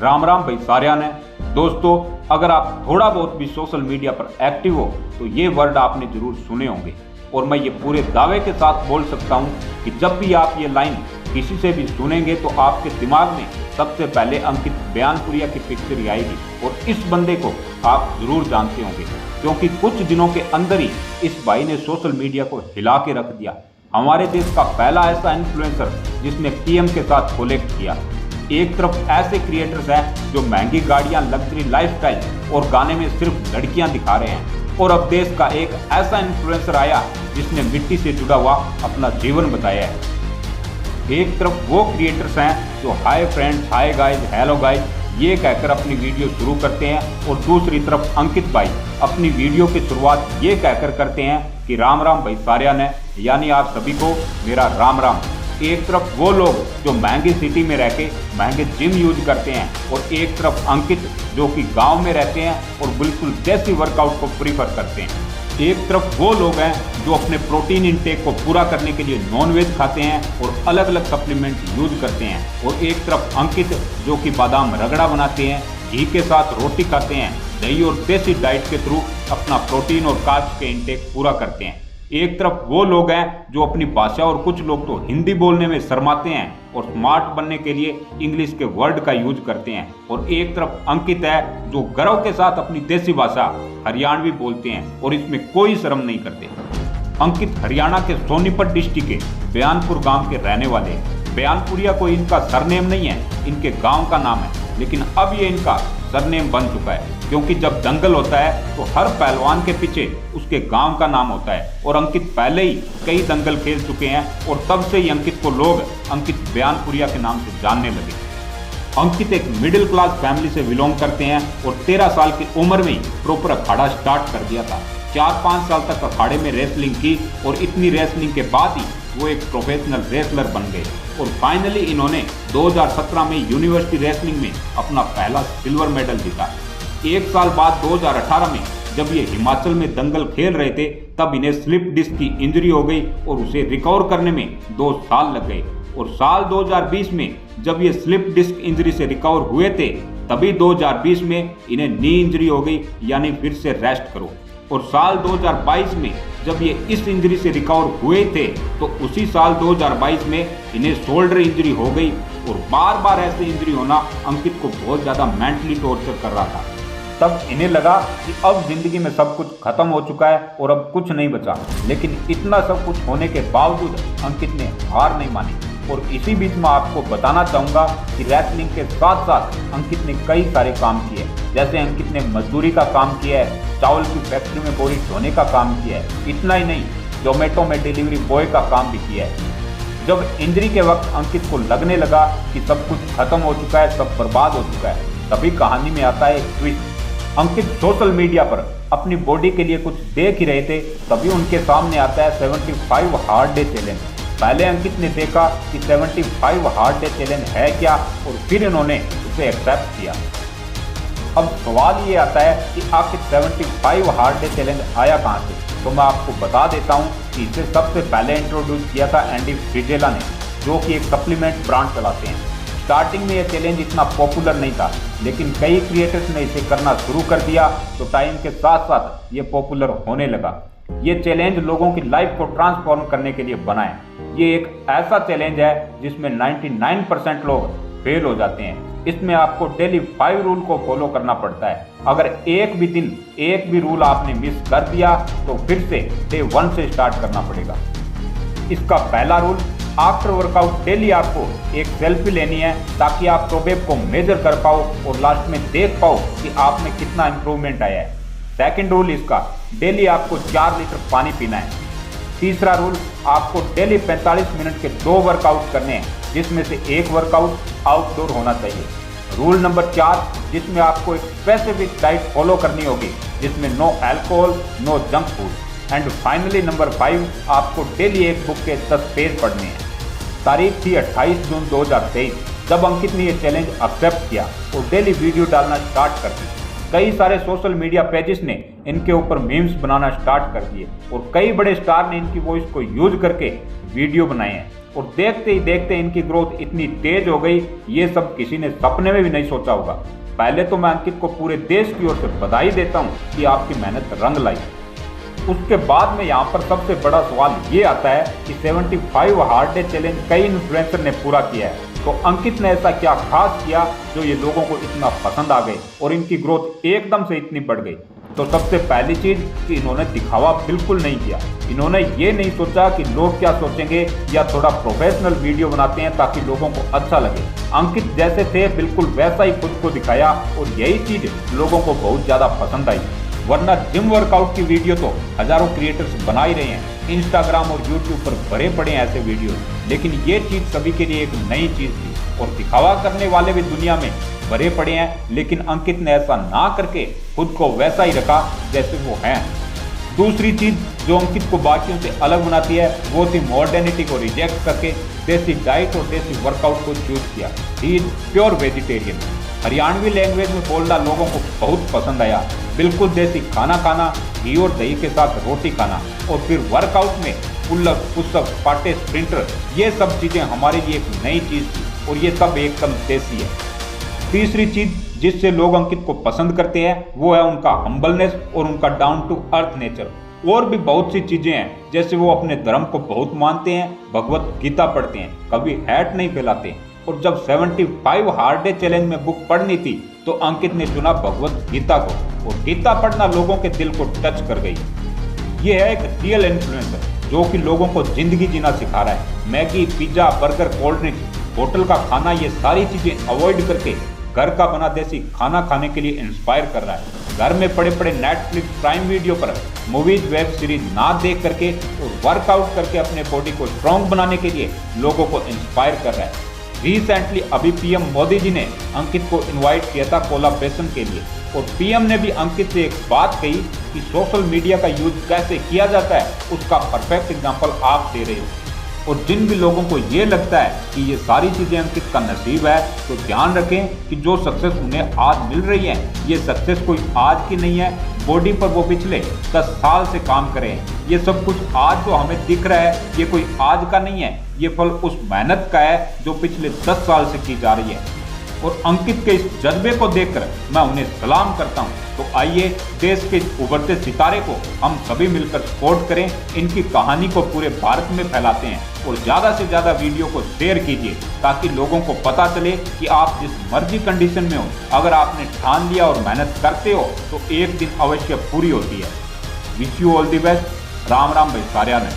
राम राम भाई सारिया ने। दोस्तों, अगर आप थोड़ा बहुत भी सोशल मीडिया पर एक्टिव हो तो ये वर्ड आपने जरूर सुने होंगे और मैं ये पूरे दावे के साथ बोल सकता हूँ कि जब भी आप ये लाइन किसी से भी सुनेंगे तो आपके दिमाग में सबसे पहले अंकित बयानपुरिया की पिक्चर ही आएगी और इस बंदे को आप जरूर जानते होंगे क्योंकि कुछ दिनों के अंदर ही इस भाई ने सोशल मीडिया को हिला के रख दिया। हमारे देश का पहला ऐसा इन्फ्लुएंसर जिसने पीएम के साथ कोलैब किया। एक तरफ ऐसे क्रिएटर्स हैं जो महंगी गाड़ियां, लग्जरी लाइफस्टाइल और गाने में सिर्फ लड़कियां दिखा रहे हैं और अब देश का एक ऐसा इन्फ्लुएंसर आया जिसने मिट्टी से जुड़ा हुआ अपना जीवन बताया है। एक तरफ वो क्रिएटर्स हैं जो hi friends, hi guys, hello guys ये कहकर अपनी वीडियो शुरू करते हैं और दूसरी तरफ अंकित भाई अपनी वीडियो की शुरुआत ये कहकर करते हैं कि राम राम भाई सारिया ने, यानी आप सभी को मेरा राम राम। एक तरफ वो लोग जो महंगी सिटी में रह के महंगे जिम यूज करते हैं और एक तरफ अंकित जो कि गांव में रहते हैं और बिल्कुल देसी वर्कआउट को प्रीफर करते हैं। एक तरफ वो लोग हैं जो अपने प्रोटीन इंटेक को पूरा करने के लिए नॉनवेज खाते हैं और अलग अलग सप्लीमेंट यूज करते हैं और एक तरफ अंकित जो कि बादाम रगड़ा बनाते हैं, घी के साथ रोटी खाते हैं, दही और देसी डाइट के थ्रू अपना प्रोटीन और कार्ब्स के इंटेक पूरा करते हैं। एक तरफ वो लोग हैं जो अपनी भाषा और कुछ लोग तो हिंदी बोलने में शर्माते हैं और स्मार्ट बनने के लिए इंग्लिश के वर्ड का यूज करते हैं और एक तरफ अंकित है जो गर्व के साथ अपनी देसी भाषा हरियाणवी बोलते हैं और इसमें कोई शर्म नहीं करते। अंकित हरियाणा के सोनीपत डिस्ट्रिक्ट के बयानपुर गांव के रहने वाले हैं। बयानपुरिया कोई इनका सरनेम नहीं है, इनके गांव का नाम है, लेकिन अब ये इनका सरनेम बन चुका है क्योंकि जब दंगल होता है तो हर पहलवान के पीछे उसके गांव का नाम होता है और अंकित पहले ही कई दंगल खेल चुके हैं और तब से ही अंकित को लोग अंकित बयानपुरिया के नाम से जानने लगे। अंकित एक मिडिल क्लास फैमिली से बिलोंग करते हैं और 13 साल की उम्र में ही प्रॉपर अखाड़ा स्टार्ट कर दिया था। 4-5 साल तक अखाड़े में रेसलिंग की और इतनी रेसलिंग के बाद ही वो एक प्रोफेशनल रेसलर बन गए और फाइनली इन्होंने 2017 में यूनिवर्सिटी रेसलिंग में अपना पहला सिल्वर मेडल जीता। एक साल बाद 2018 में जब ये हिमाचल में दंगल खेल रहे थे तब इन्हें स्लिप डिस्क की इंजरी हो गई और उसे रिकवर करने में 2 साल लग गए और साल 2020 में जब ये स्लिप डिस्क इंजरी से रिकवर हुए थे तभी 2020 में इन्हें नी इंजरी हो गई, यानी फिर से रेस्ट करो। और साल 2022 में जब ये इस इंजरी से रिकवर हुए थे तो उसी साल 2022 में इन्हें शोल्डर इंजरी हो गई और बार बार ऐसे इंजरी होना अंकित को बहुत ज़्यादा मेंटली टॉर्चर कर रहा था। तब इन्हें लगा कि अब जिंदगी में सब कुछ खत्म हो चुका है और अब कुछ नहीं बचा, लेकिन इतना सब कुछ होने के बावजूद अंकित ने हार नहीं मानी। और इसी बीच में आपको बताना चाहूँगा कि रेसलिंग के साथ साथ अंकित ने कई सारे काम किए, जैसे अंकित ने मजदूरी का काम किया है, चावल की फैक्ट्री में बोरी ढोने का काम किया है, इतना ही नहीं जोमेटो में डिलीवरी बॉय का काम भी किया है। जब इंजरी के वक्त अंकित को लगने लगा कि सब कुछ खत्म हो चुका है, सब बर्बाद हो चुका है, तभी कहानी में आता है एक ट्विस्ट। अंकित सोशल मीडिया पर अपनी बॉडी के लिए कुछ देख ही रहे थे तभी उनके सामने आता है 75 हार्ड डे चैलेंज। पहले अंकित ने देखा कि 75 हार्ड डे चैलेंज है क्या और फिर इन्होंने उसे एक्सेप्ट किया। अब सवाल ये आता है कि आखिर 75 हार्ड डे चैलेंज आया कहाँ से, तो मैं आपको बता देता हूँ कि इसे सबसे पहले इंट्रोड्यूस किया था एंडी फ्रिजेला ने, जो कि एक सप्लीमेंट ब्रांड चलाते हैं। स्टार्टिंग में यह चैलेंज इतना पॉपुलर नहीं था, लेकिन कई क्रिएटर्स ने इसे करना शुरू कर दिया तो टाइम के साथ साथ ये पॉपुलर होने लगा। ये चैलेंज लोगों की लाइफ को ट्रांसफॉर्म करने के लिए बना है। ये एक ऐसा चैलेंज है जिसमें 99% लोग फेल हो जाते हैं। इसमें आपको डेली 5 रूल को फॉलो करना पड़ता है। अगर एक भी दिन एक भी रूल आपने मिस कर दिया तो फिर से डे 1 से स्टार्ट करना पड़ेगा। इसका पहला रूल, आफ्टर वर्कआउट डेली आपको एक सेल्फी लेनी है ताकि आप प्रोग्रेस को मेजर कर पाओ और लास्ट में देख पाओ कि आप में कितना इंप्रूवमेंट आया है। सेकंड रूल इसका, डेली आपको 4 लीटर पानी पीना है। तीसरा रूल, आपको डेली 45 मिनट के 2 वर्कआउट करने हैं जिसमें से एक वर्कआउट आउटडोर होना चाहिए। रूल नंबर 4, जिसमें आपको एक स्पेसिफिक डाइट फॉलो करनी होगी जिसमें no alcohol, no junk food. And finally number 5, आपको डेली एक बुक के 10 पेज पढ़ने हैं। तारीख थी 28 जून 2023 जब अंकित ने यह चैलेंज एक्सेप्ट किया और डेली वीडियो डालना स्टार्ट कर दी। कई सारे सोशल मीडिया पेजेस ने इनके ऊपर मीम्स बनाना स्टार्ट कर दिए और कई बड़े स्टार ने इनकी वॉइस को यूज करके वीडियो बनाए हैं। और देखते ही देखते इनकी ग्रोथ इतनी तेज हो गई, ये सब किसी ने सपने में भी नहीं सोचा होगा। पहले तो मैं अंकित को पूरे देश की ओर से बधाई देता हूँ कि आपकी मेहनत रंग लाई। उसके बाद में यहाँ पर सबसे बड़ा सवाल ये आता है कि 75 हार्ड डे चैलेंज कई इन्फ्लुएंसर ने पूरा किया है, तो अंकित ने ऐसा क्या खास किया जो ये लोगों को इतना पसंद आ गए और इनकी ग्रोथ एकदम से इतनी बढ़ गई। तो सबसे पहली चीज कि इन्होंने दिखावा बिल्कुल नहीं किया। इन्होंने ये नहीं सोचा कि लोग क्या सोचेंगे या थोड़ा प्रोफेशनल वीडियो बनाते हैं ताकि लोगों को अच्छा लगे। अंकित जैसे थे बिल्कुल वैसा ही खुद को दिखाया और यही चीज लोगों को बहुत ज्यादा पसंद आई। वरना जिम वर्कआउट की वीडियो तो हजारों क्रिएटर्स बना ही रहे हैं, इंस्टाग्राम और यूट्यूब पर भरे पड़े हैं ऐसे वीडियो, लेकिन ये चीज सभी के लिए एक नई चीज थी और दिखावा करने वाले भी दुनिया में भरे पड़े हैं, लेकिन अंकित ने ऐसा ना करके खुद को वैसा ही रखा जैसे वो हैं। दूसरी चीज जो अंकित को बाकियों से अलग बनाती है वो थी मॉडर्निटी को रिजेक्ट करके देसी डाइट और देसी वर्कआउट को चूज किया। He is pure vegetarian. Haryanvi language में बोलना लोगों को बहुत पसंद आया। बिल्कुल देसी खाना खाना, घी और दही के साथ रोटी खाना और फिर वर्कआउट में पुलअप, पुशअप, पाटे, स्प्रिंटर, ये सब चीजें हमारे लिए एक नई चीज थी और ये सब एकदम देसी है। तीसरी चीज जिससे लोग अंकित को पसंद करते हैं वो है उनका हम्बलनेस और उनका डाउन टू अर्थ नेचर। और भी बहुत सी चीजें हैं, जैसे वो अपने धर्म को बहुत मानते हैं, भगवत गीता पढ़ते हैं, कभी हैट नहीं फैलाते। और जब 75 हार्ड डे चैलेंज में बुक पढ़नी थी तो अंकित ने चुना भगवत गीता को और गीता पढ़ना लोगों के दिल को टच कर गई। ये है एक रियल इन्फ्लुएंसर जो कि लोगों को जिंदगी जीना सिखा रहा है। Maggi, pizza, burger, cold drinks, hotel का खाना, ये सारी चीजें अवॉइड करके घर का बना देसी खाना खाने के लिए इंस्पायर कर रहा है। घर में पड़े पड़े नेटफ्लिक्स, प्राइम वीडियो पर मूवीज, वेब सीरीज ना देख करके और वर्कआउट करके अपने बॉडी को स्ट्रॉन्ग बनाने के लिए लोगों को इंस्पायर कर रहा है। रिसेंटली अभी पीएम मोदी जी ने अंकित को इनवाइट किया था कोलैबोरेशन के लिए और पीएम ने भी अंकित से एक बात कही कि सोशल मीडिया का यूज कैसे किया जाता है उसका परफेक्ट एग्जांपल आप दे रहे हो। और जिन भी लोगों को ये लगता है कि ये सारी चीज़ें अंकित का नसीब है तो ध्यान रखें कि जो सक्सेस उन्हें आज मिल रही है ये सक्सेस कोई आज की नहीं है। बॉडी पर वो पिछले 10 साल से काम करे हैं। ये सब कुछ आज जो हमें दिख रहा है ये कोई आज का नहीं है, ये फल उस मेहनत का है जो पिछले 10 साल से की जा रही है। और अंकित के इस जज्बे को देखकर मैं उन्हें सलाम करता हूं। तो आइए देश के उभरते सितारे को हम सभी मिलकर सपोर्ट करें, इनकी कहानी को पूरे भारत में फैलाते हैं और ज़्यादा से ज़्यादा वीडियो को शेयर कीजिए ताकि लोगों को पता चले कि आप जिस मर्जी कंडीशन में हो, अगर आपने ठान लिया और मेहनत करते हो तो एक दिन अवश्य पूरी होती है। Wish you all the best. Ram Ram भाई सारिया ने।